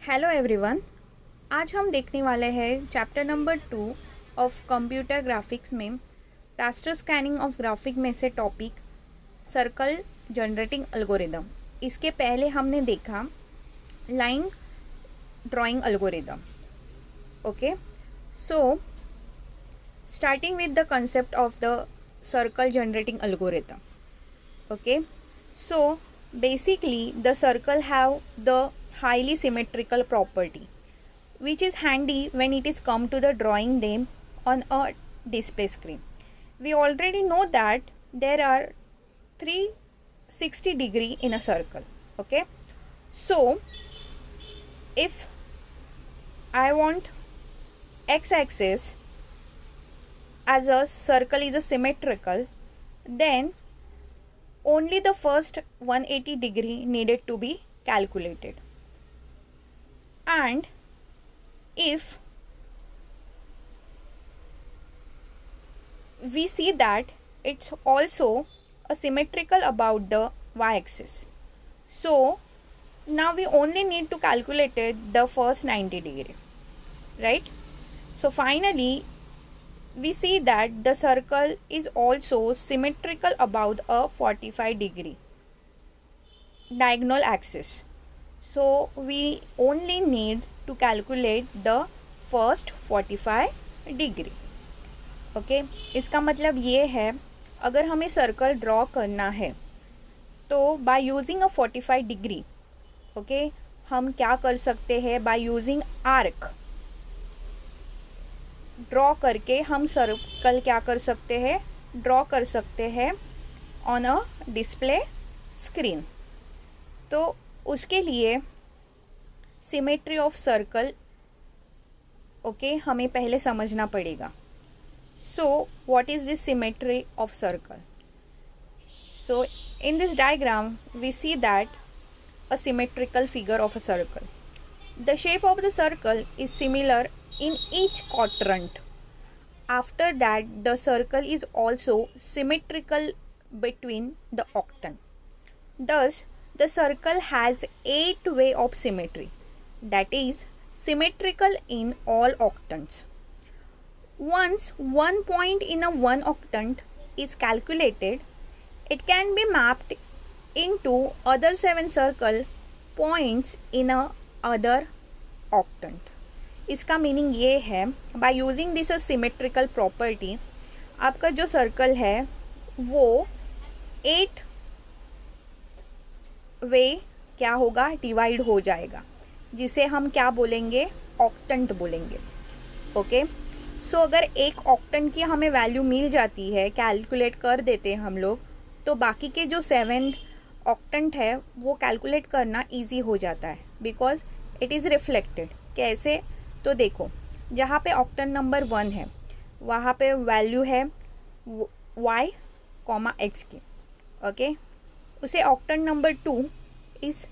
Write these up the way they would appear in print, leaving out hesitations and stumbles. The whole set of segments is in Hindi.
Hello everyone. आज हम देखने वाले हैं chapter number 2 of computer graphics में रास्टर स्कैनिंग ऑफ ग्राफिक में से टॉपिक सर्कल जनरेटिंग एल्गोरिदम। इसके पहले हमने देखा line drawing algorithm. Okay, so starting with the concept of the circle generating algorithm. Okay, so basically the circle have the highly symmetrical property which is handy when it is come to the drawing them on a display screen. We already know that there are 360 degree in a circle. Okay, so if I want x-axis as a circle is a symmetrical, then only the first 180 degree needed to be calculated. And if we see that it's also a symmetrical about the y-axis, so now we only need to calculate the first 90 degree, right? So finally we see that the circle is also symmetrical about a 45 degree diagonal axis. So we only need to calculate the first 45 degree. Okay, इसका मतलब ये है अगर हमें सर्कल ड्रॉ करना है तो by using a 45 degree okay हम क्या कर सकते हैं, बाय यूजिंग आर्क ड्रॉ करके हम सर्कल क्या कर सकते हैं, ड्रॉ कर सकते हैं ऑन अ डिस्प्ले स्क्रीन. तो उसके लिए सिमेट्री ऑफ सर्कल ओके हमें पहले समझना पड़ेगा. So what is this symmetry of circle? So in this diagram we see that a symmetrical figure of a circle. The shape of the circle is similar in each quadrant. After that the circle is also symmetrical between the octant. Thus the circle has 8 way of symmetry, that is symmetrical in all octants. Once one point in a one octant is calculated, it can be mapped into other 7 circle points in a other octant. इसका मीनिंग ये है by using this a symmetrical property आपका जो सर्कल है वो 8 वे क्या होगा, डिवाइड हो जाएगा, जिसे हम क्या बोलेंगे, ऑक्टेंट बोलेंगे. ओके, सो अगर एक ऑक्टेंट की हमें वैल्यू मिल जाती है, कैलकुलेट कर देते हैं हम लोग, तो बाकी के जो 7 ऑक्टेंट है वो कैलकुलेट करना ईजी हो जाता है बिकॉज इट इज़ रिफ्लेक्टेड. कैसे? तो देखो, जहाँ पे ऑक्टेंट नंबर 1 है वहाँ पे वैल्यू है y, x की. ओके, उसे octant number 2 is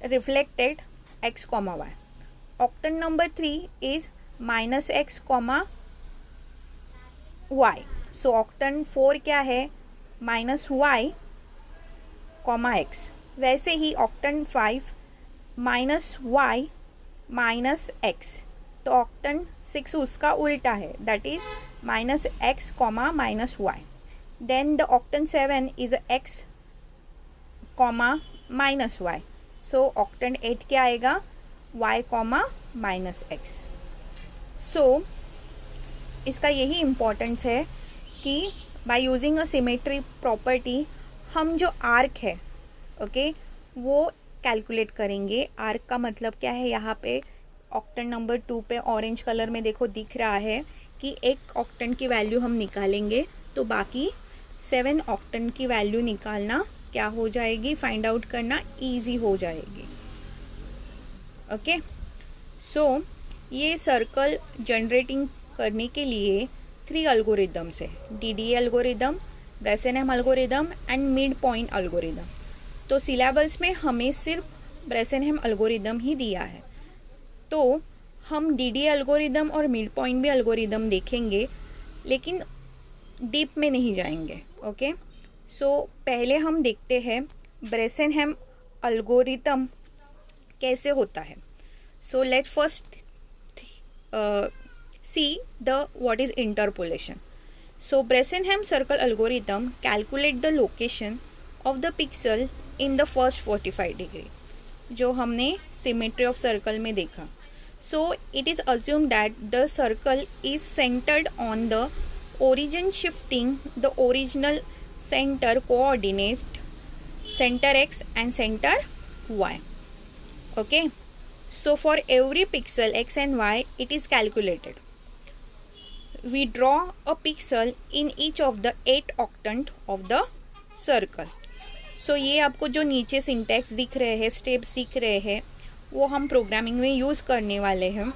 reflected x, y. Octant number 3 is -x, y. So octant 4 क्या है, -y, x. वैसे ही ऑक्टेंट 5 -y, -x. तो ऑक्टेंट 6 उसका उल्टा है, that is -x, -y. Then the octant 7 is x, -y. So octant 8 क्या आएगा, y, -x. सो इसका यही इम्पोर्टेंस है कि by using a symmetry property हम जो आर्क है ओके वो कैलकुलेट करेंगे. आर्क का मतलब क्या है, यहाँ पे ऑक्टेंट नंबर 2 पे ऑरेंज कलर में देखो दिख रहा है कि एक ऑक्टेंट की वैल्यू हम निकालेंगे तो बाकी 7 ऑक्टेंट की वैल्यू निकालना क्या हो जाएगी, फाइंड आउट करना ईजी हो जाएगी. ओके, सो ये सर्कल जनरेटिंग करने के लिए 3 एल्गोरिदम्स है, DDA algorithm, Bresenham algorithm and mid point algorithm. तो सिलेबस में हमें सिर्फ ब्रेसेनहेम एल्गोरिदम ही दिया है, तो हम DDA एल्गोरिदम और मिड पॉइंट भी एल्गोरिदम देखेंगे लेकिन डीप में नहीं जाएंगे. ओके, सो पहले हम देखते हैं ब्रेसेनहेम एल्गोरिदम कैसे होता है. So let's first see the what is interpolation. So Bresenham circle algorithm calculate the location of the pixel in the first 45 degree, जो हमने symmetry of circle में देखा. So it is assumed that the circle is centered on the origin, shifting the original center coordinates center x and center y. Okay, so for every pixel x and y it is calculated. We draw a pixel in each of the 8 octant of the circle. So ये आपको जो नीचे सिंटैक्स दिख रहे हैं, स्टेप्स दिख रहे हैं, वो हम प्रोग्रामिंग में यूज़ करने वाले हैं.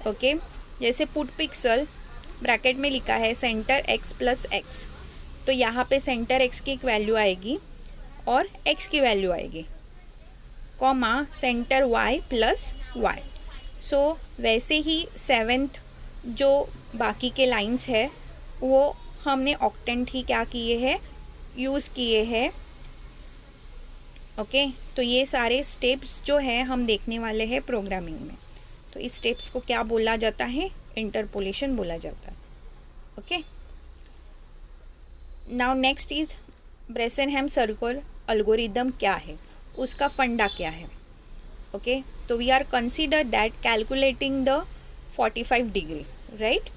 ओके, जैसे पुट पिक्सल ब्रैकेट में लिखा है सेंटर x प्लस एक्स, तो यहाँ पे सेंटर x की एक वैल्यू आएगी और x की वैल्यू आएगी, comma centre y plus y. सो वैसे ही 7th जो बाकी के लाइंस है वो हमने ऑक्टेंट ही क्या किए हैं, यूज़ किए हैं. ओके, तो ये सारे स्टेप्स जो हैं हम देखने वाले हैं प्रोग्रामिंग में. तो इस स्टेप्स को क्या बोला जाता है, इंटरपोलेशन बोला जाता है. Okay, now next is Bresenham circle algorithm क्या है, उसका फंडा क्या है. ओके, तो we are consider that calculating the 45 degree, right.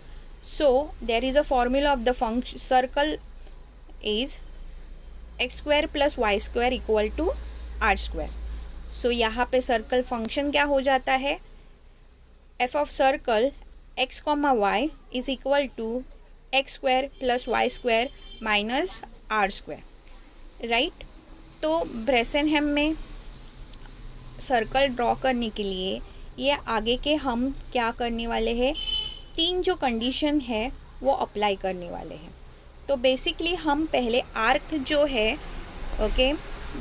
So there is a formula of the function circle is x square plus y square equal to r square. So यहाँ पे सर्कल फंक्शन क्या हो जाता है, f of circle x comma y is equal to x square plus y square minus r square, right. तो ब्रेसेनहैम में सर्कल ड्रॉ करने के लिए ये आगे के हम क्या करने वाले हैं, 3 जो कंडीशन है वो अप्लाई करने वाले हैं. तो बेसिकली हम पहले आर्क जो है, ओके,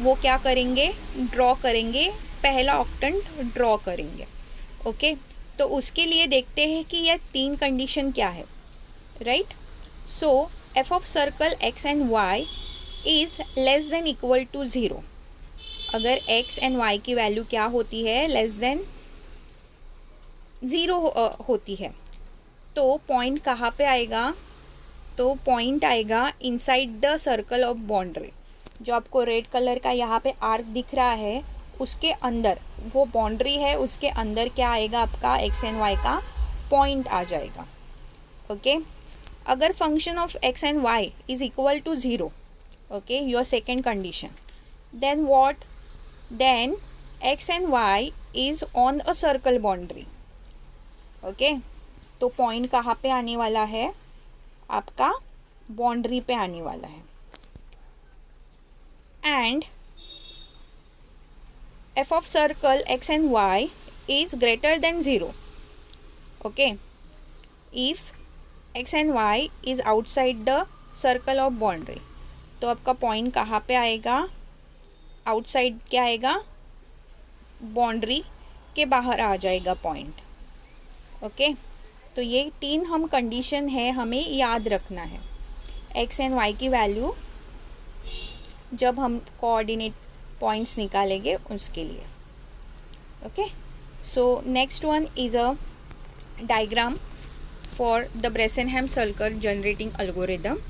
वो क्या करेंगे, ड्रॉ करेंगे, पहला ऑक्टेंट ड्रॉ करेंगे. ओके, तो उसके लिए देखते हैं कि यह 3 कंडीशन क्या है, right. So F of circle X and Y is less than equal to 0. अगर एक्स एंड वाई की वैल्यू क्या होती है, लेस देन 0 होती है, तो पॉइंट कहाँ पे आएगा, तो पॉइंट आएगा inside the circle of boundary. जो आपको रेड कलर का यहाँ पे आर्क दिख रहा है उसके अंदर, वो बाउंड्री है, उसके अंदर क्या आएगा, आपका एक्स एंड वाई का पॉइंट आ जाएगा. ओके, अगर function of X and Y is equal to 0, okay, your second condition, then what, then X and Y is on a circle boundary. Okay, तो पॉइंट कहाँ पे आने वाला है, आपका बाउंड्री पे आने वाला है. And F of circle X and Y is greater than 0. Okay, if X and Y is outside the circle of boundary, तो आपका पॉइंट कहाँ पे आएगा, आउटसाइड क्या आएगा, बाउंड्री के बाहर आ जाएगा पॉइंट. ओके, तो ये 3 हम कंडीशन है हमें याद रखना है एक्स एंड वाई की वैल्यू जब हम कोऑर्डिनेट पॉइंट्स निकालेंगे उसके लिए. Okay, so next one is a diagram for the Bresenham circle generating algorithm.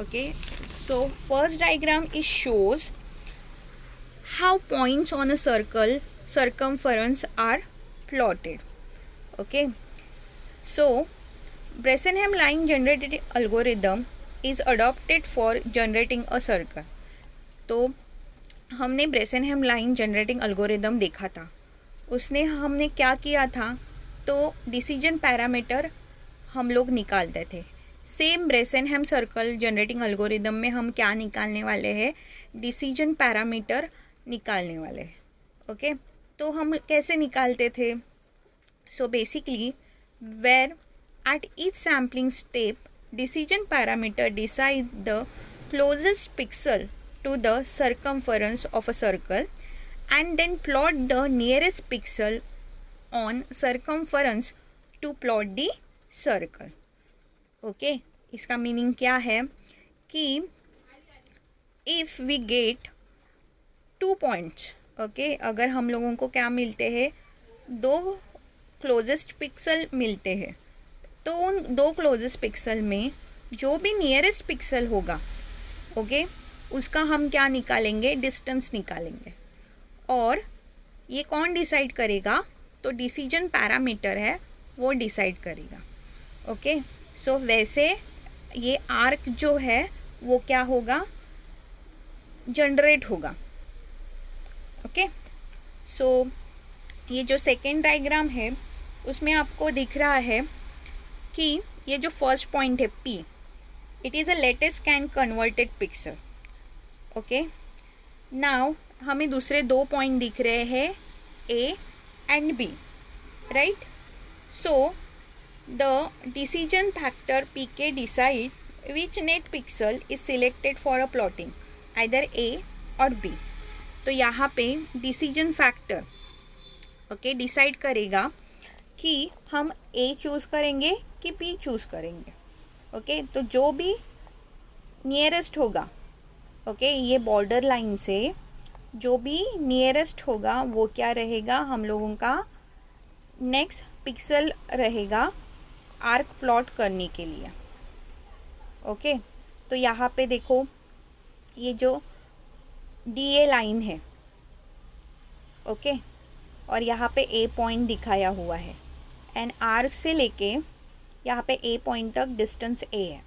Okay, so first diagram is shows how points on a circle circumference are plotted. Okay, so Bresenham line generated algorithm is adopted for generating a circle. तो हमने ब्रेसेनहैम लाइन जनरेटिंग अल्गोरिदम देखा था, उसने हमने क्या किया था, तो डिसीजन पैरामीटर हम लोग निकालते थे. सेम ब्रेसेनहैम सर्कल जनरेटिंग अल्गोरिदम में हम क्या निकालने वाले हैं, डिसीजन पैरामीटर निकालने वाले हैं. ओके, तो हम कैसे निकालते थे, so basically where at each sampling step decision parameter decide the closest pixel to the circumference of a circle and then plot the nearest pixel on circumference to plot the circle. Okay, इसका मीनिंग क्या है कि if we get 2 points, okay, अगर हम लोगों को क्या मिलते हैं, 2 क्लोजेस्ट पिक्सल मिलते हैं, तो उन दो क्लोजेस्ट पिक्सल में जो भी नियरेस्ट पिक्सल होगा, ओके, उसका हम क्या निकालेंगे, डिस्टेंस निकालेंगे। और ये कौन डिसाइड करेगा, तो डिसीजन पैरामीटर है वो डिसाइड करेगा। ओके, सो वैसे ये आर्क जो है वो क्या होगा, जनरेट होगा। ओके, सो ये जो सेकेंड डायग्राम है उसमें आपको दिख रहा है कि ये जो फर्स्ट पॉइंट है P, it is a latest scan converted pixel. Okay, now हमें दूसरे दो पॉइंट दिख रहे हैं A and B, right. So the decision factor PK decide which net pixel is selected for a plotting, either A और B। तो यहाँ पे डिसीजन फैक्टर ओके डिसाइड करेगा कि हम A चूज़ करेंगे कि B चूज़ करेंगे। ओके, तो जो भी नियरेस्ट होगा, ओके, ये बॉर्डर लाइन से जो भी नियरेस्ट होगा वो क्या रहेगा, हम लोगों का नेक्स्ट पिक्सल रहेगा आर्क प्लॉट करने के लिए। ओके, तो यहाँ पे देखो ये जो DA लाइन है, ओके, और यहाँ पे A पॉइंट दिखाया हुआ है एंड आर्क से लेके यहाँ पे A पॉइंट तक डिस्टेंस A है,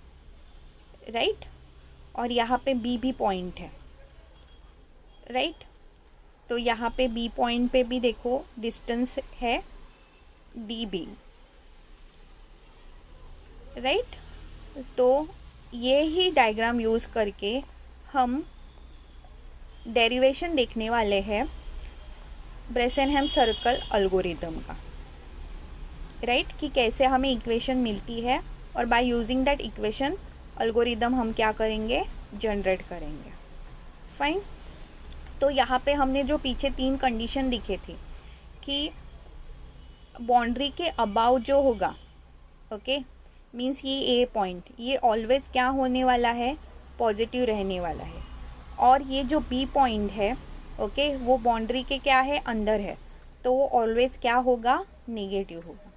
राइट। और यहाँ पे B भी पॉइंट है, राइट। तो यहाँ पे B पॉइंट पे भी देखो डिस्टेंस है DB, राइट। तो ये ही डायग्राम यूज़ करके हम डेरिवेशन देखने वाले हैं ब्रेसेनहेम सर्कल एल्गोरिदम का, राइट, कि कैसे हमें इक्वेशन मिलती है और by using that equation algorithm हम क्या करेंगे, जनरेट करेंगे। फाइन। तो यहाँ पे हमने जो पीछे तीन कंडीशन दिखे थे कि बाउंड्री के अबाउ जो होगा, ओके, मीन्स ये ए पॉइंट ये ऑलवेज क्या होने वाला है, पॉजिटिव रहने वाला है, और ये जो बी पॉइंट है, ओके, वो बाउंड्री के क्या है, अंदर है, तो वो ऑलवेज क्या होगा, नेगेटिव होगा।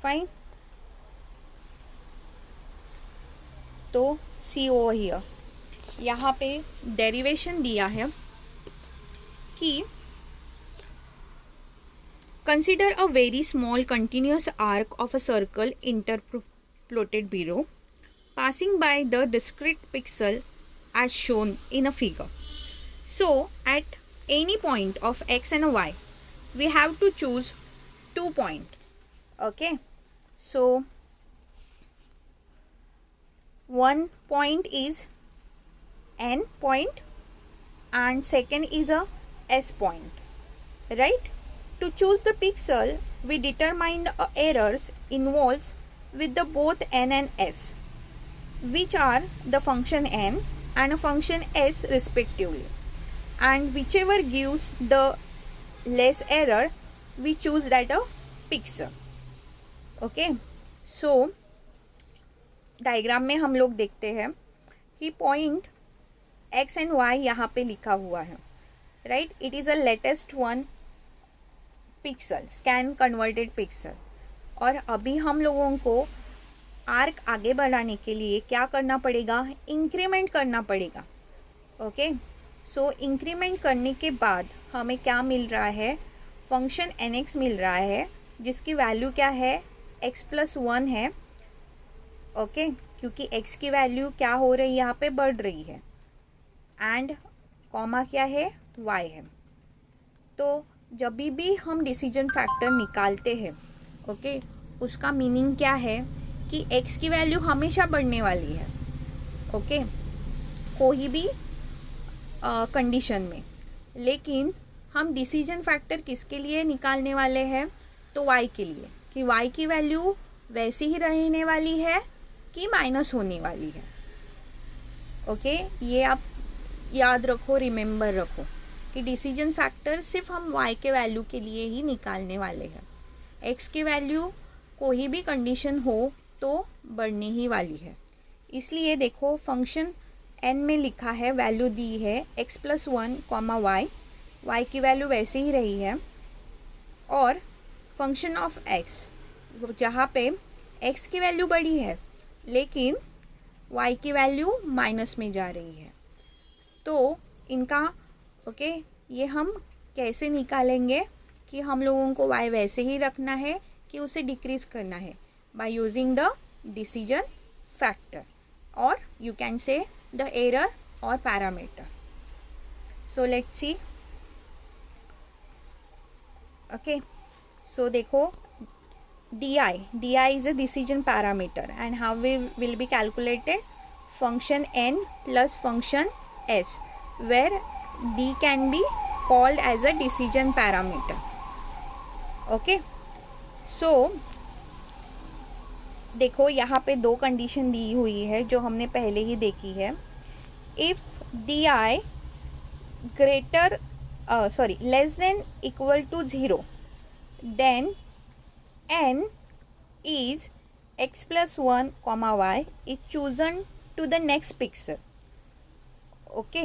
फाइन। तो सी ओवर हियर यहाँ पे डेरिवेशन दिया है कि consider a very small continuous arc of a circle interpolated below passing by the discrete pixel as shown in a figure. So at any point of x and y we have to choose 2 points. Okay, so one point is N point and second is a S point, right? To choose the pixel, we determined errors involved with the both n and s, which are the function n and a function s respectively, and whichever gives the less error, we choose that a pixel. Okay, so diagram में हम लोग देखते हैं कि पॉइंट x एंड y यहाँ पे लिखा हुआ है, right. It is a latest one pixel, scan converted pixel. और अभी हम लोगों को आर्क आगे बढ़ाने के लिए क्या करना पड़ेगा, इंक्रीमेंट करना पड़ेगा। ओके, सो इंक्रीमेंट करने के बाद हमें क्या मिल रहा है, फंक्शन nx मिल रहा है जिसकी वैल्यू क्या है, x+1 है। ओके, क्योंकि x की वैल्यू क्या हो रही है, यहाँ पे बढ़ रही है, एंड कॉमा क्या है, y है। तो जब भी हम डिसीजन फैक्टर निकालते हैं, ओके, उसका मीनिंग क्या है कि x की वैल्यू हमेशा बढ़ने वाली है, ओके, कोई भी कंडीशन में। लेकिन हम डिसीजन फैक्टर किसके लिए निकालने वाले हैं, तो y के लिए, कि y की वैल्यू वैसी ही रहने वाली है कि माइनस होने वाली है। ओके, ये आप याद रखो, रिमेंबर रखो कि डिसीजन फैक्टर सिर्फ हम y के वैल्यू के लिए ही निकालने वाले हैं। x की वैल्यू कोई भी कंडीशन हो तो बढ़ने ही वाली है। इसलिए देखो फंक्शन n में लिखा है, वैल्यू दी है x+1, y, y की वैल्यू वैसे ही रही है, और फंक्शन ऑफ एक्स, जहाँ पे एक्स की वैल्यू बड़ी है लेकिन वाई की वैल्यू माइनस में जा रही है। तो इनका ओके ये हम कैसे निकालेंगे कि हम लोगों को वाई वैसे ही रखना है कि उसे डिक्रीज करना है, by using the decision factor or you can say the error or parameter. So let's see. Okay so देखो di is a decision parameter and how we will be calculated function n plus function s where d can be called as a decision parameter. Okay so देखो यहाँ पे दो कंडीशन दी हुई है जो हमने पहले ही देखी है। If di greater less than equal to 0 then n is x plus 1 comma y is chosen to the next pixel. Okay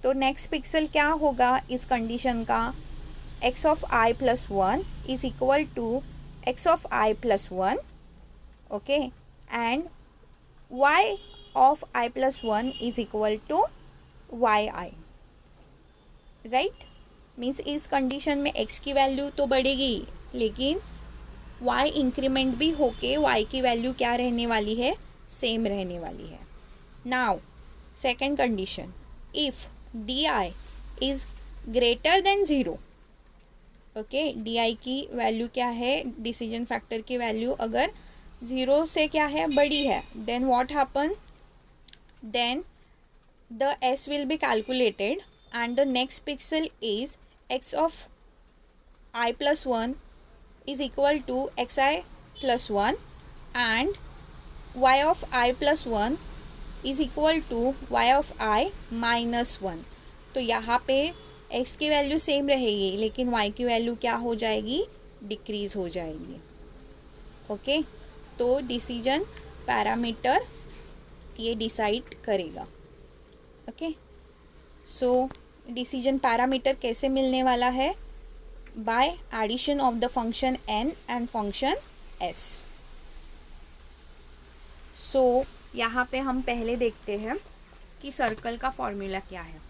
तो नेक्स्ट पिक्सल क्या होगा इस कंडीशन का, x of i plus 1 is equal to x of i plus 1 okay and y of i plus 1 is equal to yi, right. Means इस कंडीशन में x की वैल्यू तो बढ़ेगी लेकिन y इंक्रीमेंट भी होके y की वैल्यू क्या रहने वाली है, सेम रहने वाली है। Now second condition, if di is greater than 0, okay di की वैल्यू क्या है, डिसीजन फैक्टर की वैल्यू अगर 0 से क्या है, बड़ी है, then what happen, then the s will be calculated and the next pixel is x of i plus 1 is equal to xi plus 1 and y of i plus 1 is equal to y of i minus 1। तो यहाँ पे x की वैल्यू सेम रहेगी लेकिन y की वैल्यू क्या हो जाएगी, डिक्रीज हो जाएगी। ओके तो डिसीजन पैरामीटर ये डिसाइड करेगा। ओके सो डिसीजन पैरामीटर कैसे मिलने वाला है, by addition of the function n and function s। so यहाँ पे हम पहले देखते हैं कि सर्कल का फॉर्मूला क्या है।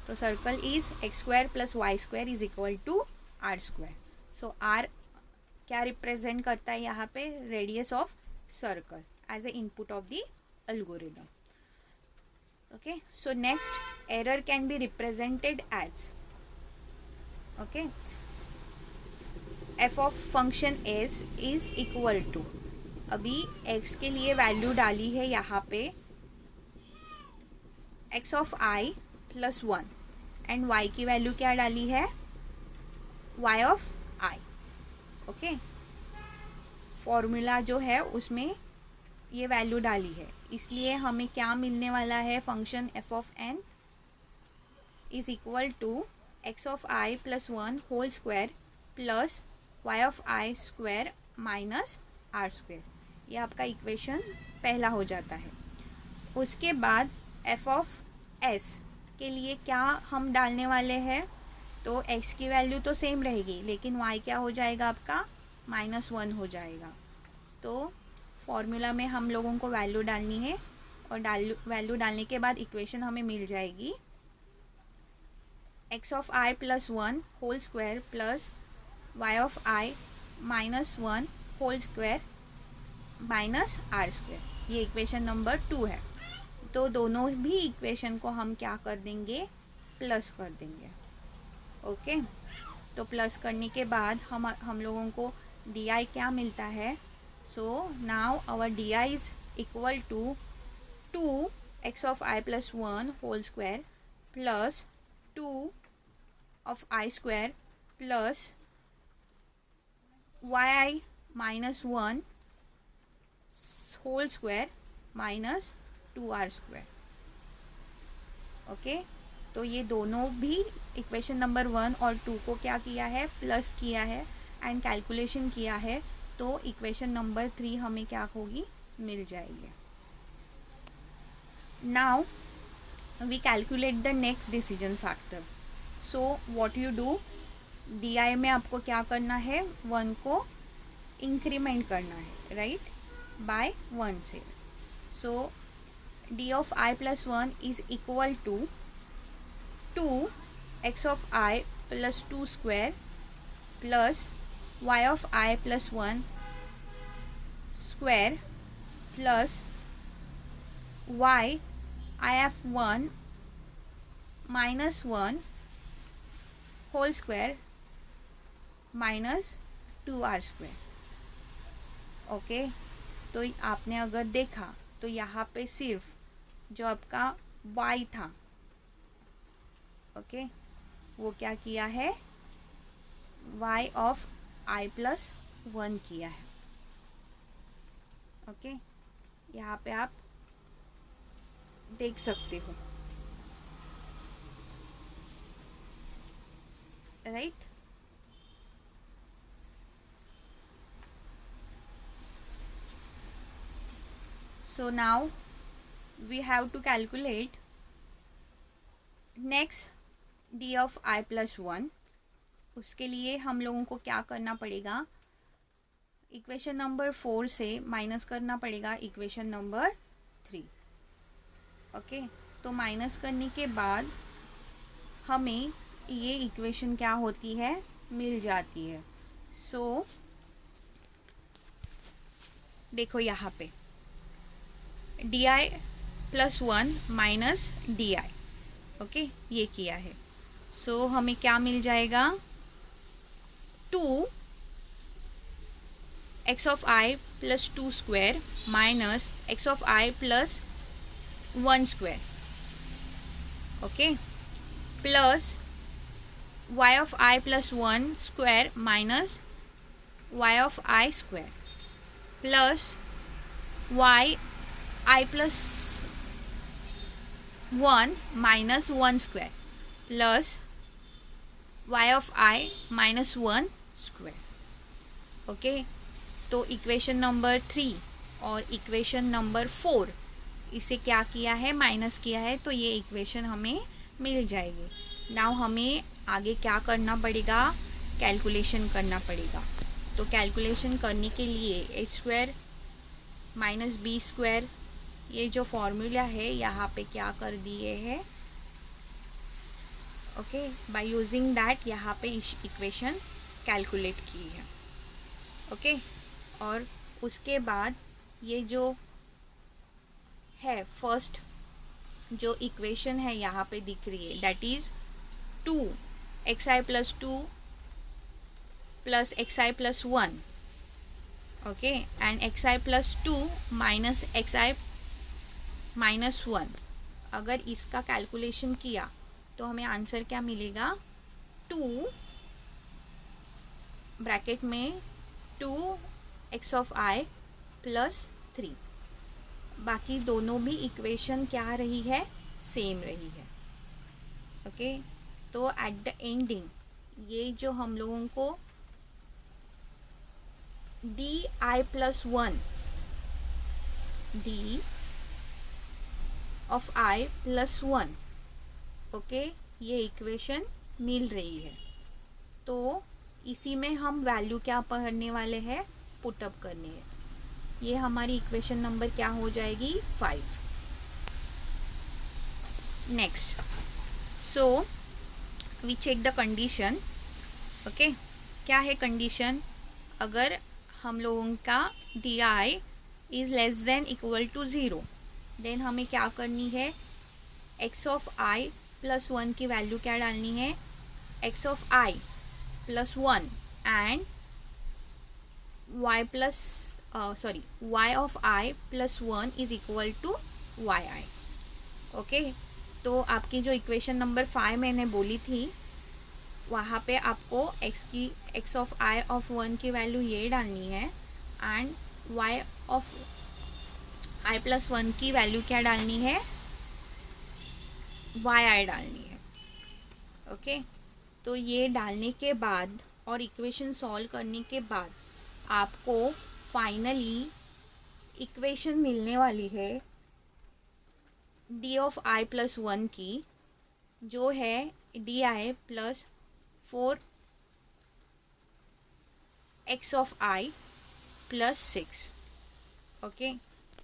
तो circle is X square plus Y square is equal to R square. So R क्या रिप्रेजेंट करता है यहाँ पे, radius of circle as a input of the algorithm. Okay so next error can be represented as okay F of function S is equal to, अभी x के लिए वैल्यू डाली है यहाँ पे x of i plus 1 and y की वैल्यू क्या डाली है, y of i। Okay formula जो है उसमें ये वैल्यू डाली है, इसलिए हमें क्या मिलने वाला है, function f of n is equal to x of i plus 1 whole square plus y of i square minus R square. ये आपका इक्वेशन पहला हो जाता है। उसके बाद f ऑफ s के लिए क्या हम डालने वाले हैं, तो x की वैल्यू तो सेम रहेगी लेकिन y क्या हो जाएगा आपका, -1 हो जाएगा। तो फॉर्मूला में हम लोगों को वैल्यू डालनी है और वैल्यू डालने के बाद इक्वेशन हमें मिल जाएगी x of i plus 1 whole square plus y of i minus 1 whole square minus R square. ये इक्वेशन नंबर 2 है। तो दोनों भी इक्वेशन को हम क्या कर देंगे, प्लस कर देंगे। ओके तो प्लस करने के बाद हम लोगों को di क्या मिलता है, so now our di is equal to 2x of i plus 1 whole square plus 2 of i square plus yi minus 1 whole square minus 2r square. Okay तो ये दोनों भी इक्वेशन नंबर 1 और 2 को क्या किया है, प्लस किया है एंड कैलकुलेशन किया है, तो इक्वेशन नंबर 3 हमें क्या होगी, मिल जाएगी। Now we calculate the next decision factor. So what you do, D I में आपको क्या करना है, 1 को इंक्रीमेंट करना है, राइट, बाय 1 से। So D of I plus 1 is equal to 2x of I plus 2 square plus y of I plus 1 square plus y I F 1 minus 1 whole square minus 2r square. Okay, तो आपने अगर देखा तो यहाँ पे सिर्फ जो आपका y था, ओके, वो क्या किया है, y ऑफ i प्लस 1 किया है। ओके, यहाँ पे आप देख सकते हो, right. So now we have to calculate next d of I plus 1। उसके लिए हम लोगों को क्या करना पड़ेगा, इक्वेशन नंबर 4 से माइनस करना पड़ेगा इक्वेशन नंबर 3। ओके, तो माइनस करने के बाद हमें ये इक्वेशन क्या होती है, मिल जाती है। सो देखो यहाँ पे D I plus 1 minus D I, okay, ये किया है। सो हमें क्या मिल जाएगा, 2x of I plus 2 square minus x of I plus 1 square, okay, plus y of I plus 1 square minus y of I square plus y I plus 1 minus 1 square plus y of i minus 1 square. Okay, तो इक्वेशन नंबर 3 और इक्वेशन नंबर 4 इसे क्या किया है, माइनस किया है, तो ये इक्वेशन हमें मिल जाएगी। नाउ हमें आगे क्या करना पड़ेगा, कैलकुलेशन करना पड़ेगा। तो कैलकुलेशन करने के लिए ए स्क्वायर माइनस बी स्क्वायर, ये जो फॉर्मूला है यहाँ पे क्या कर दिए हैं, ओके, बाय यूजिंग दैट यहाँ पे इक्वेशन कैलकुलेट की है। ओके, और उसके बाद ये जो है फर्स्ट जो इक्वेशन है यहाँ पे दिख रही है, that is 2xi plus 2 plus xi plus 1, okay, and xi plus 2 minus xi minus 1। अगर इसका कैलकुलेशन किया तो हमें आंसर क्या मिलेगा, 2 ब्रैकेट में 2x ऑफ i प्लस 3। बाकी दोनों भी इक्वेशन क्या रही है, सेम रही है। ओके, तो एट द एंडिंग ये जो हम लोगों को D I plus 1 D of I plus 1, okay, ये इक्वेशन मिल रही है। तो इसी में हम वैल्यू क्या पढ़ने वाले हैं, पुटअप करनी है। ये हमारी इक्वेशन नंबर क्या हो जाएगी, 5। Next, so we check the condition. Okay, क्या है कंडीशन, अगर हम लोगों का D I is less than equal to 0, then हमें क्या करनी है, x ऑफ i प्लस 1 की वैल्यू क्या डालनी है, x of i plus 1 and y plus y of i plus 1 is equal to yi। Okay, तो आपकी जो इक्वेशन नंबर 5 मैंने बोली थी, वहाँ पे आपको x ऑफ i ऑफ 1 की वैल्यू ये डालनी है and y of i plus 1 की वैल्यू क्या डालनी है, yi डालनी है। ओके, तो ये डालने के बाद और इक्वेशन सॉल्व करने के बाद आपको फाइनली इक्वेशन मिलने वाली है डी ऑफ आई प्लस 1 की, जो है D I plus 4 x of I plus 6। Okay,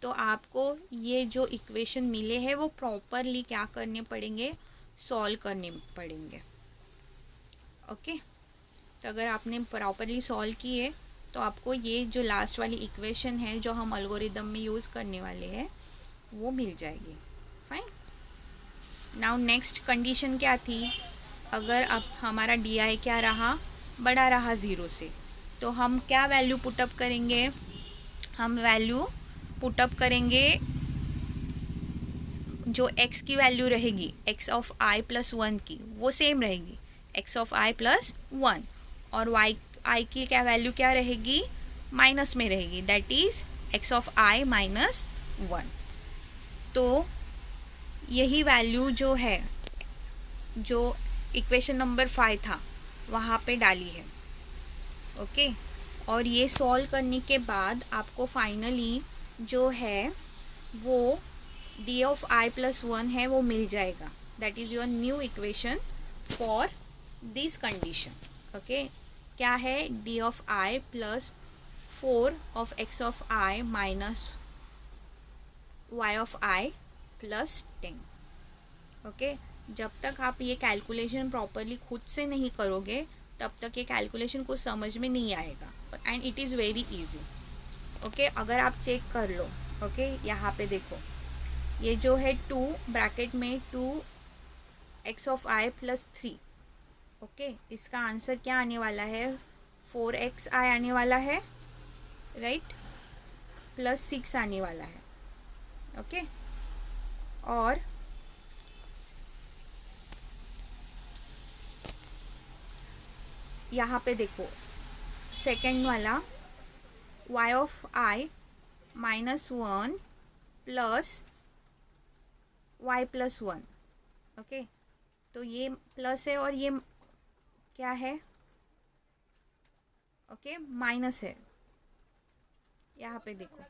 तो आपको ये जो इक्वेशन मिले हैं वो प्रॉपरली क्या करने पड़ेंगे, सॉल्व करने पड़ेंगे। ओके, तो अगर आपने प्रॉपरली सॉल्व किए तो आपको ये जो लास्ट वाली इक्वेशन है जो हम एल्गोरिदम में यूज़ करने वाले हैं वो मिल जाएगी। फाइन। नाउ नेक्स्ट कंडीशन क्या थी, अगर अब हमारा डी आई क्या रहा, बड़ा रहा 0 से, तो हम क्या वैल्यू पुटअप करेंगे, हम वैल्यू पुटअप करेंगे जो x की वैल्यू रहेगी x ऑफ i प्लस 1 की वो सेम रहेगी x ऑफ i प्लस 1, और i की क्या वैल्यू क्या रहेगी, माइनस में रहेगी, that is x of i minus 1। तो यही वैल्यू जो है जो इक्वेशन नंबर 5 था वहाँ पे डाली है। ओके, और ये सॉल्व करने के बाद आपको फाइनली जो है वो डी ऑफ आई प्लस 1 है वो मिल जाएगा, that is your new equation for this condition. Okay, क्या है, d of I plus 4 of x of i minus y of I plus 10। Okay, जब तक आप ये कैलकुलेशन प्रॉपरली खुद से नहीं करोगे तब तक ये कैलकुलेशन को समझ में नहीं आएगा, and it is very easy. Okay, अगर आप चेक कर लो, ओके यहाँ पे देखो, ये जो है 2 ब्रैकेट में 2 x of I plus 3। Okay, इसका आंसर क्या आने वाला है, 4x आई आने वाला है, राइट, प्लस 6 आने वाला है। ओके, और यहाँ पे देखो सेकेंड वाला y of i minus 1 plus y plus 1। Okay, तो ये प्लस है और ये क्या है, ओके माइनस है, यहाँ पे देखो।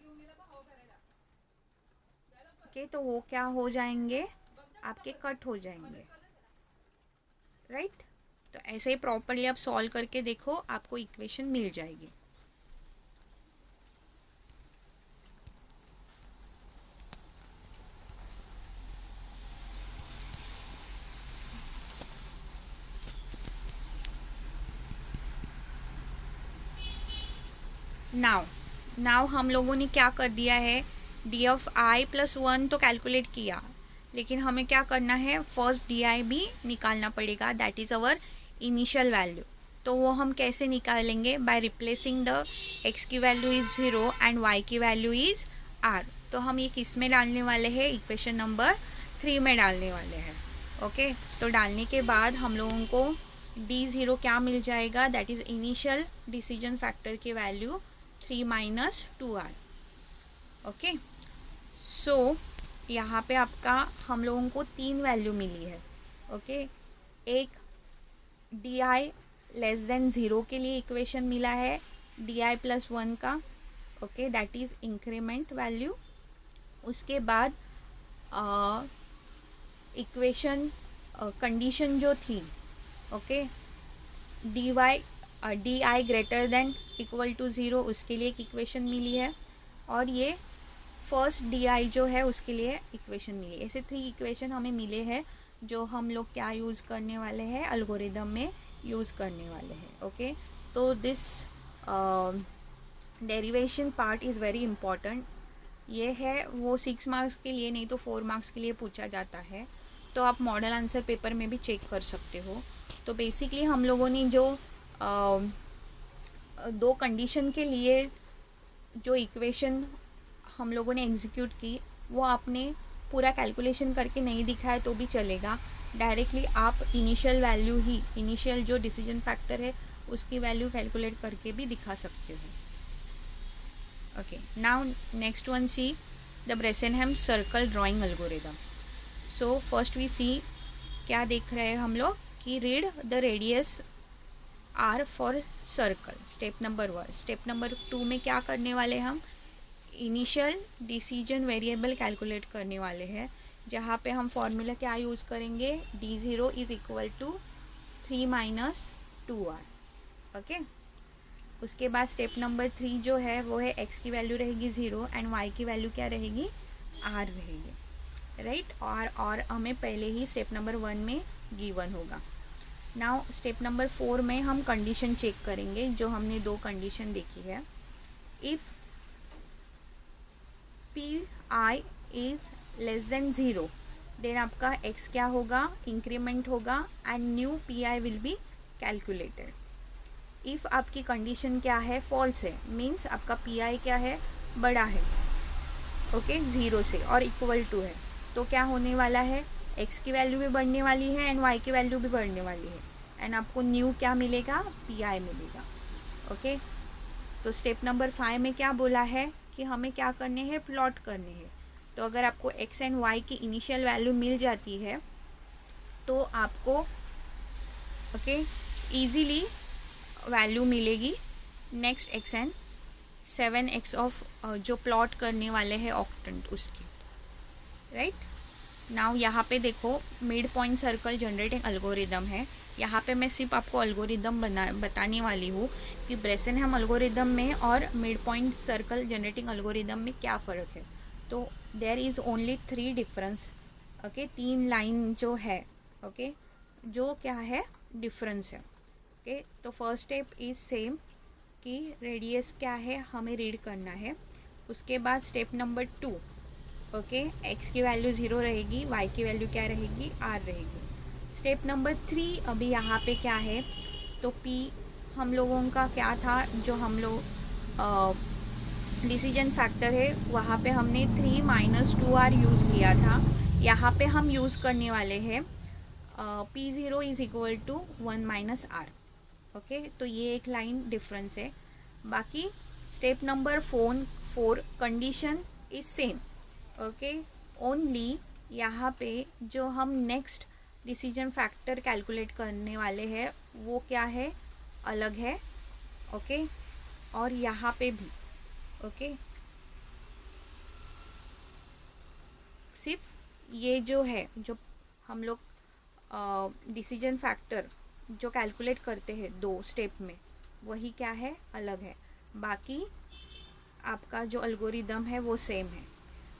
ओके, तो वो क्या हो जाएंगे, आपके कट हो जाएंगे, राइट। तो ऐसे ही प्रॉपरली आप सॉल्व करके देखो, आपको इक्वेशन मिल जाएगी। नाउ हम लोगों ने क्या कर दिया है, डी ऑफ आई प्लस 1 तो कैलकुलेट किया, लेकिन हमें क्या करना है, फर्स्ट डी आई भी निकालना पड़ेगा, that is our initial value. तो वो हम कैसे निकालेंगे, बाय रिप्लेसिंग द x की वैल्यू इज़ 0 एंड y की वैल्यू इज़ r। तो हम ये किस में डालने वाले हैं, इक्वेशन नंबर 3 में डालने वाले हैं। ओके, तो डालने के बाद हम लोगों को d0 क्या मिल जाएगा, that is initial decision factor की वैल्यू 3 माइनस 2r। ओके, सो यहाँ पे आपका हम लोगों को 3 वैल्यू मिली है। ओके, एक डी आई लेस देन 0 के लिए इक्वेशन मिला है डी आई प्लस 1 का, okay that is increment value. उसके बाद इक्वेशन कंडीशन जो थी, okay d i greater than equal to 0 उसके लिए एक इक्वेशन मिली है, और ये फर्स्ट डी आई जो है उसके लिए इक्वेशन मिली। ऐसे 3 इक्वेशन हमें मिले हैं जो हम लोग क्या यूज़ करने वाले हैं, एल्गोरिदम में यूज़ करने वाले हैं। ओके, तो this derivation part is very important. ये है वो 6 मार्क्स के लिए नहीं तो 4 मार्क्स के लिए पूछा जाता है, तो आप मॉडल आंसर पेपर में भी चेक कर सकते हो। तो बेसिकली हम लोगों ने जो 2 कंडीशन के लिए जो इक्वेशन हम लोगों ने एग्जीक्यूट की वो आपने पूरा कैलकुलेशन करके नहीं दिखाया तो भी चलेगा, डायरेक्टली आप इनिशियल वैल्यू ही, इनिशियल जो डिसीजन फैक्टर है उसकी वैल्यू कैलकुलेट करके भी दिखा सकते हो। Okay, now next one see the Bresenham circle drawing algorithm. So first we see, क्या देख रहे हैं हम लोग कि read the radius R for circle, step number 1। Step number 2 में क्या करने वाले, हम इनिशियल डिसीजन वेरिएबल कैलकुलेट करने वाले हैं, जहाँ पे हम फॉर्मूला क्या यूज़ करेंगे, d0 is equal to 3 minus 2r। Okay, उसके बाद स्टेप नंबर 3 जो है वो है x की वैल्यू रहेगी 0 एंड y की वैल्यू क्या रहेगी, r रहेगी, राइट। और हमें पहले ही स्टेप नंबर 1 में गिवन होगा। नाउ स्टेप नंबर 4 में हम कंडीशन चेक करेंगे, जो हमने 2 कंडीशन देखी है। If pI is less than 0 then आपका x क्या होगा, इंक्रीमेंट होगा and new pI will be calculated. If आपकी कंडीशन क्या है, फॉल्स है, मीन्स आपका pI क्या है, बड़ा है, ओके 0 से और इक्वल टू है, तो क्या होने वाला है, x की वैल्यू भी बढ़ने वाली है एंड y की वैल्यू भी बढ़ने वाली है एंड आपको न्यू क्या मिलेगा, pI मिलेगा, ओके। तो स्टेप नंबर 5 में क्या बोला है कि हमें क्या करने हैं, प्लॉट करने हैं। तो अगर आपको x एंड y की इनिशियल वैल्यू मिल जाती है तो आपको ओके ईजीली वैल्यू मिलेगी next x and 7x of जो प्लॉट करने वाले हैं ऑक्टेंट उसकी, राइट। नाउ यहाँ पे देखो mid point circle generating algorithm है। यहाँ पे मैं सिर्फ आपको एल्गोरिदम बताने वाली हूँ कि ब्रेसेनहेम एल्गोरिदम में और mid point circle generating algorithm में क्या फ़र्क है। तो there is only 3 difference, okay 3 line जो है, ओके जो क्या है डिफरेंस है, ओके। तो फर्स्ट स्टेप इज़ सेम कि रेडियस क्या है हमें रीड करना है। उसके बाद स्टेप नंबर 2, ओके x की वैल्यू 0 रहेगी, y की वैल्यू क्या रहेगी, r रहेगी। स्टेप नंबर 3 अभी यहाँ पे क्या है, तो p हम लोगों का क्या था, जो हम लोग डिसीजन फैक्टर है वहाँ पे हमने 3 - 2r यूज़ किया था। यहाँ पे हम यूज़ करने वाले हैं p0 is equal to 1 - r, okay. तो ये एक लाइन डिफरेंस है। बाकी step number 4 condition is same, okay only यहाँ पे जो हम नेक्स्ट डिसीजन फैक्टर कैलकुलेट करने वाले हैं वो क्या है, अलग है, ओके। और यहाँ पे भी ओके सिर्फ ये जो है, जो हम लोग डिसीजन फैक्टर जो कैलकुलेट करते हैं 2 स्टेप में, वही क्या है, अलग है। बाकी आपका जो एल्गोरिदम है वो सेम है।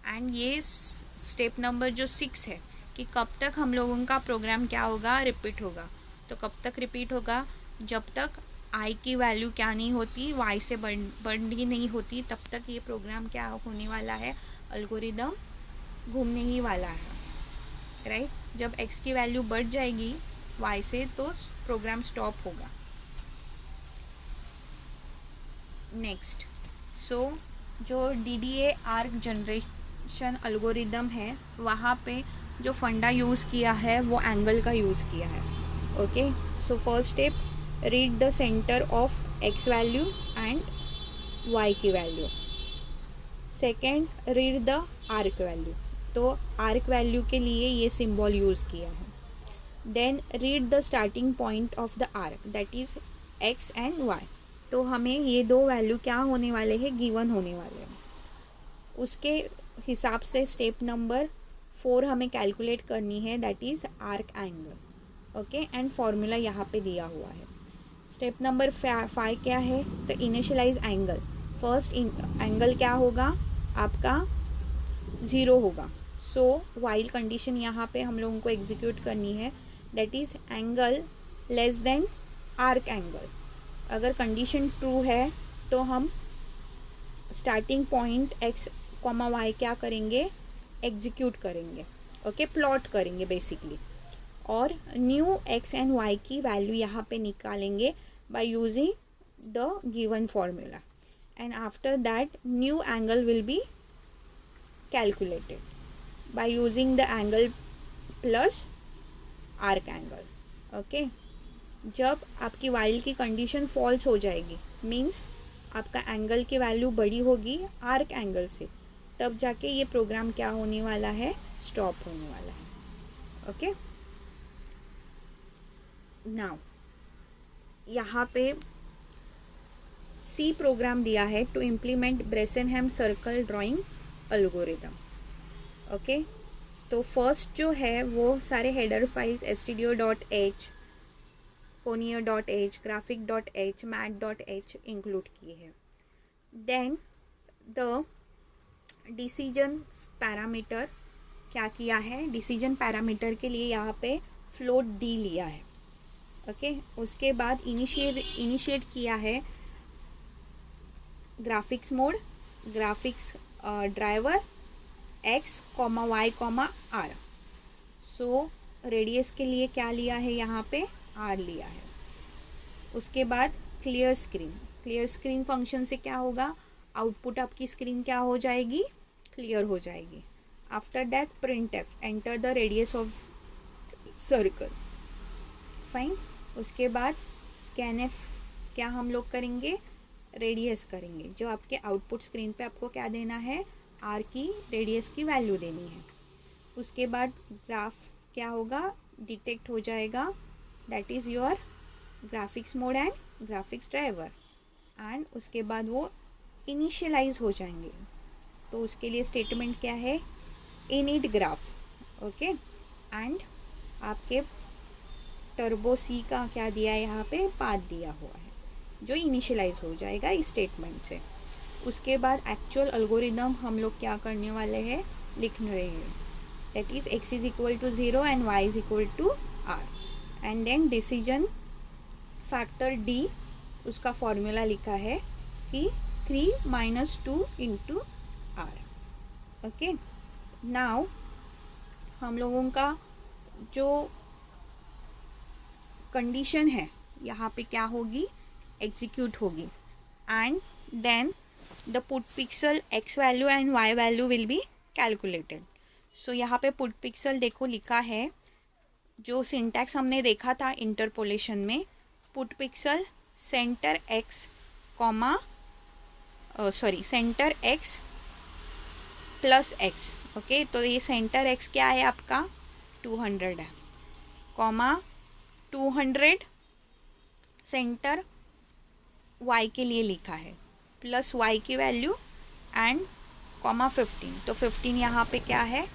एंड ये स्टेप नंबर जो 6 है कि कब तक हम लोगों का प्रोग्राम क्या होगा, रिपीट होगा। तो कब तक रिपीट होगा, जब तक आई की वैल्यू क्या नहीं होती, वाई से बढ़ी नहीं होती, तब तक ये प्रोग्राम क्या होने वाला है, एल्गोरिदम घूमने ही वाला है, राइट। जब एक्स की वैल्यू बढ़ जाएगी वाई से तो प्रोग्राम स्टॉप होगा। नेक्स्ट जो DDA आर्क जनरेशन एल्गोरिदम है वहाँ पे जो फंडा यूज़ किया है वो एंगल का यूज़ किया है, okay. So first step, read the centre of x value and Y की value. Second, read the arc value, तो आर्क वैल्यू के लिए ये सिंबल यूज़ किया है। Then read the starting point of the arc, that is x and y. तो हमें ये 2 वैल्यू क्या होने वाले हैं, गिवन होने वाले हैं। उसके हिसाब से स्टेप नंबर 4 हमें कैलकुलेट करनी है, that is arc angle, okay. And formula यहाँ पे दिया हुआ है। स्टेप नंबर 5 क्या है, तो इनिशियलाइज एंगल। फर्स्ट एंगल क्या होगा, आपका 0 होगा। सो वाइल कंडीशन यहाँ पे हम लोगों को एग्जीक्यूट करनी है, that is angle less than arc angle. अगर कंडीशन ट्रू है तो हम स्टार्टिंग पॉइंट x, y क्या करेंगे, एग्जीक्यूट करेंगे, ओके प्लॉट करेंगे बेसिकली। और न्यू x एंड y की वैल्यू यहाँ पे निकालेंगे bye using the given formula and after that new angle will be calculated by using the angle plus arc angle, okay. जब आपकी वाइल की कंडीशन फॉल्स हो जाएगी, मीन्स आपका एंगल की वैल्यू बड़ी होगी आर्क एंगल से, तब जाके ये प्रोग्राम क्या होने वाला है, स्टॉप होने वाला है, ओके। नाउ यहाँ पे सी प्रोग्राम दिया है to implement Bresenham circle drawing algorithm, okay. तो फर्स्ट जो है वो सारे header files stdio.h Coneer.h, graphic.h, mat.h include किए हैं. देन द डिसीजन पैरामीटर क्या किया है, डिसीजन पैरामीटर के लिए यहाँ पे फ्लोट डी लिया है. ओके, उसके बाद इनिशिएट किया है graphics mode, graphics driver x, y, r. So radius के लिए क्या लिया है, यहाँ पे r लिया है. उसके बाद क्लियर स्क्रीन फंक्शन से क्या होगा, आउटपुट आपकी स्क्रीन क्या हो जाएगी, क्लियर हो जाएगी. After that printf, enter the radius of circle. Fine. उसके बाद scanf क्या हम लोग करेंगे, रेडियस करेंगे. जो आपके आउटपुट स्क्रीन पे आपको क्या देना है, आर की रेडियस की वैल्यू देनी है. उसके बाद ग्राफ क्या होगा, डिटेक्ट हो जाएगा, that is your graphics mode and graphics driver. And उसके बाद वो इनिशियलाइज हो जाएंगे. तो उसके लिए स्टेटमेंट क्या है, इनिट ग्राफ. ओके, एंड आपके टर्बो सी का क्या दिया है, यहाँ पे पाथ दिया हुआ है जो इनिशियलाइज हो जाएगा इस स्टेटमेंट से. उसके बाद एक्चुअल अल्गोरिदम हम लोग क्या करने वाले हैं, लिख रहे हैं. That is x is equal to 0 and y is equal to r. And then decision factor d, उसका फॉर्मूला लिखा है कि 3 minus 2 into r. Okay, now हम लोगों का जो कंडीशन है यहाँ पे क्या होगी, एग्जीक्यूट होगी. And then the put pixel x value and y value will be calculated. So यहाँ पे पुट पिक्सल देखो लिखा है, जो सिंटैक्स हमने देखा था इंटरपोलेशन में, put pixel centre x centre x plus x. Okay, तो ये सेंटर x क्या है आपका 200 है, 200 सेंटर y के लिए लिखा है, प्लस y की वैल्यू एंड 15. तो 15 यहाँ पे क्या है,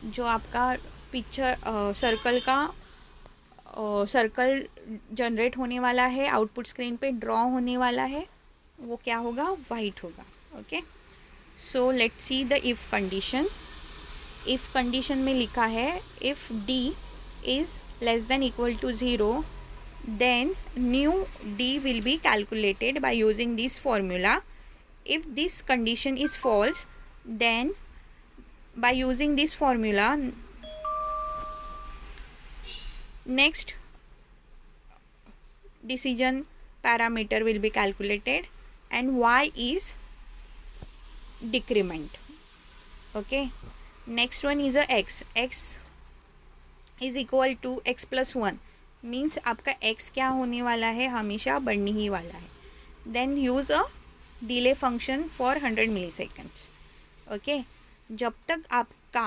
जो आपका पिक्चर सर्कल का सर्कल जनरेट होने वाला है, आउटपुट स्क्रीन पे ड्रॉ होने वाला है, वो क्या होगा, वाइट होगा. Okay, so let's see the if condition. If condition में लिखा है, if d is less than equal to 0, then new d will be calculated by using this formula. If this condition is false, then by using this formula, next decision parameter will be calculated and y is decrement. Okay, next one is a x is equal to x plus 1. Means आपका x क्या होने वाला है, हमेशा बढ़ने ही वाला है. Then use a delay function for 100 milliseconds. Okay, जब तक आपका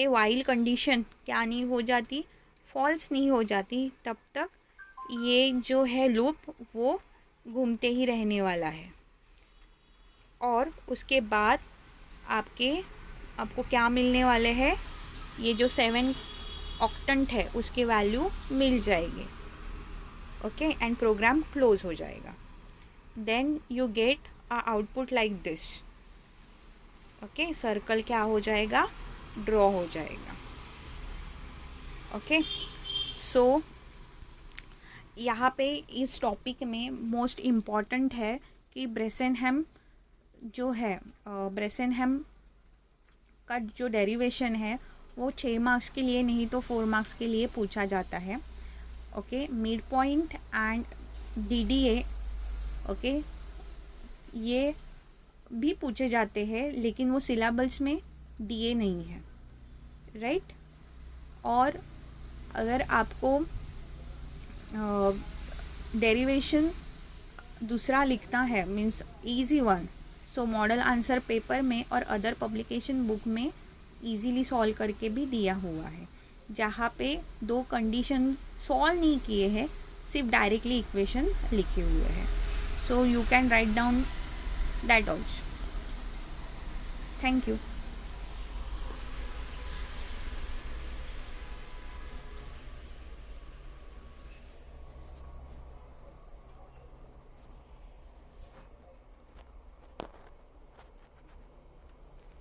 वाइल कंडीशन क्या नहीं हो जाती, फॉल्स नहीं हो जाती, तब तक ये जो है लूप वो घूमते ही रहने वाला है. और उसके बाद आपको क्या मिलने वाले हैं, ये जो 7 ऑक्टेंट है उसकी वैल्यू मिल जाएगी. ओके, एंड प्रोग्राम क्लोज हो जाएगा. Then you get a output like this. Okay, circle क्या हो जाएगा, ड्रॉ हो जाएगा. ओके, सो यहाँ पे इस टॉपिक में मोस्ट इम्पॉर्टेंट है कि ब्रेसेनहेम जो है, ब्रेसेनहेम का जो डेरिवेशन है वो 6 मार्क्स के लिए नहीं तो 4 मार्क्स के लिए पूछा जाता है. Okay, mid point and DDA okay ये भी पूछे जाते हैं, लेकिन वो सिलेबस में दिए नहीं है, राइट. और अगर आपको डेरिवेशन दूसरा लिखना है, मीन्स इजी वन, सो मॉडल आंसर पेपर में और अदर पब्लिकेशन बुक में इजीली सॉल्व करके भी दिया हुआ है, जहाँ पे 2 कंडीशन सॉल्व नहीं किए हैं, सिर्फ डायरेक्टली इक्वेशन लिखे हुए हैं. So you can write down that also. Thank you.